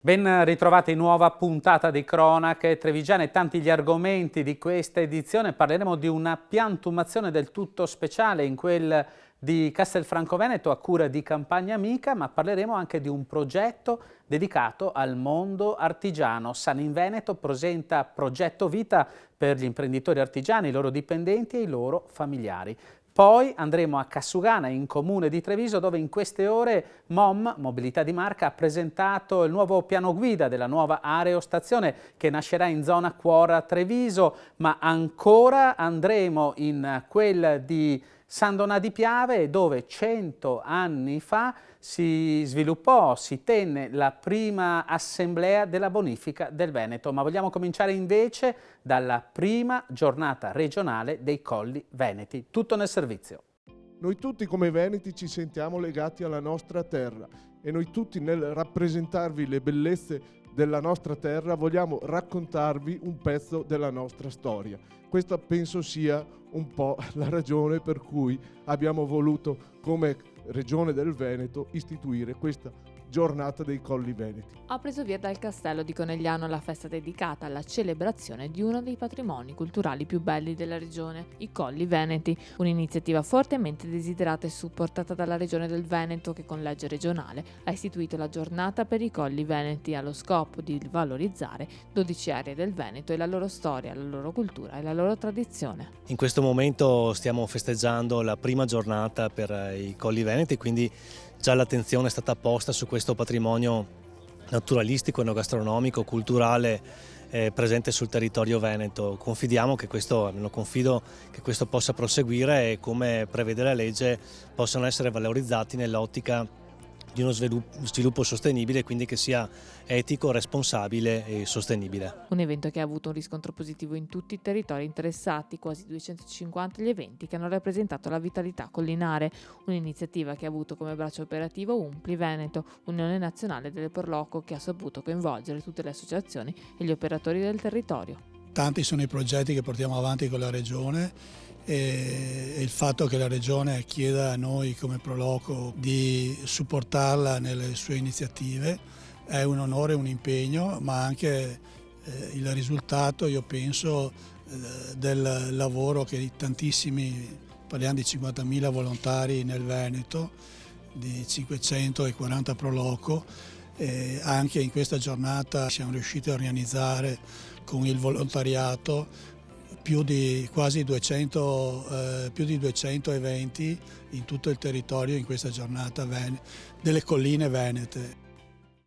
Ben ritrovati in nuova puntata di Cronache Trevigiane, tanti gli argomenti di questa edizione. Parleremo di una piantumazione del tutto speciale in quel di Castelfranco Veneto a cura di Campagna Amica, ma parleremo anche di un progetto dedicato al mondo artigiano. San in Veneto presenta Progetto Vita per gli imprenditori artigiani, i loro dipendenti e i loro familiari. Poi andremo a Cassugana, in comune di Treviso, dove in queste ore MOM, Mobilità di Marca, ha presentato il nuovo piano guida della nuova aerostazione che nascerà in zona Cuora Treviso, ma ancora andremo in quel di San Donà di Piave, dove 100 anni fa si tenne la prima assemblea della bonifica del Veneto. Ma vogliamo cominciare invece dalla prima giornata regionale dei Colli Veneti. Tutto nel servizio. Noi tutti come veneti ci sentiamo legati alla nostra terra e noi tutti nel rappresentarvi le bellezze della nostra terra vogliamo raccontarvi un pezzo della nostra storia. Questa penso sia un po' la ragione per cui abbiamo voluto come Regione del Veneto istituire questa giornata dei Colli Veneti. Ha preso via dal Castello di Conegliano la festa dedicata alla celebrazione di uno dei patrimoni culturali più belli della regione, i Colli Veneti, un'iniziativa fortemente desiderata e supportata dalla Regione del Veneto che con legge regionale ha istituito la giornata per i Colli Veneti allo scopo di valorizzare 12 aree del Veneto e la loro storia, la loro cultura e la loro tradizione. In questo momento stiamo festeggiando la prima giornata per i Colli Veneti, quindi già l'attenzione è stata posta su questo patrimonio naturalistico, enogastronomico, culturale presente sul territorio veneto. Confido che questo possa proseguire e, come prevede la legge, possano essere valorizzati nell'ottica di uno sviluppo sostenibile, quindi che sia etico, responsabile e sostenibile. Un evento che ha avuto un riscontro positivo in tutti i territori interessati, quasi 250 gli eventi che hanno rappresentato la vitalità collinare, un'iniziativa che ha avuto come braccio operativo UNPLI Veneto, Unione Nazionale delle Porloco, che ha saputo coinvolgere tutte le associazioni e gli operatori del territorio. Tanti sono i progetti che portiamo avanti con la Regione e il fatto che la Regione chieda a noi come Proloco di supportarla nelle sue iniziative è un onore, un impegno, ma anche il risultato, io penso, del lavoro che tantissimi, parliamo di 50.000 volontari nel Veneto, di 540 Proloco. Anche in questa giornata siamo riusciti a organizzare con il volontariato più di 200 eventi in tutto il territorio in questa giornata delle colline venete.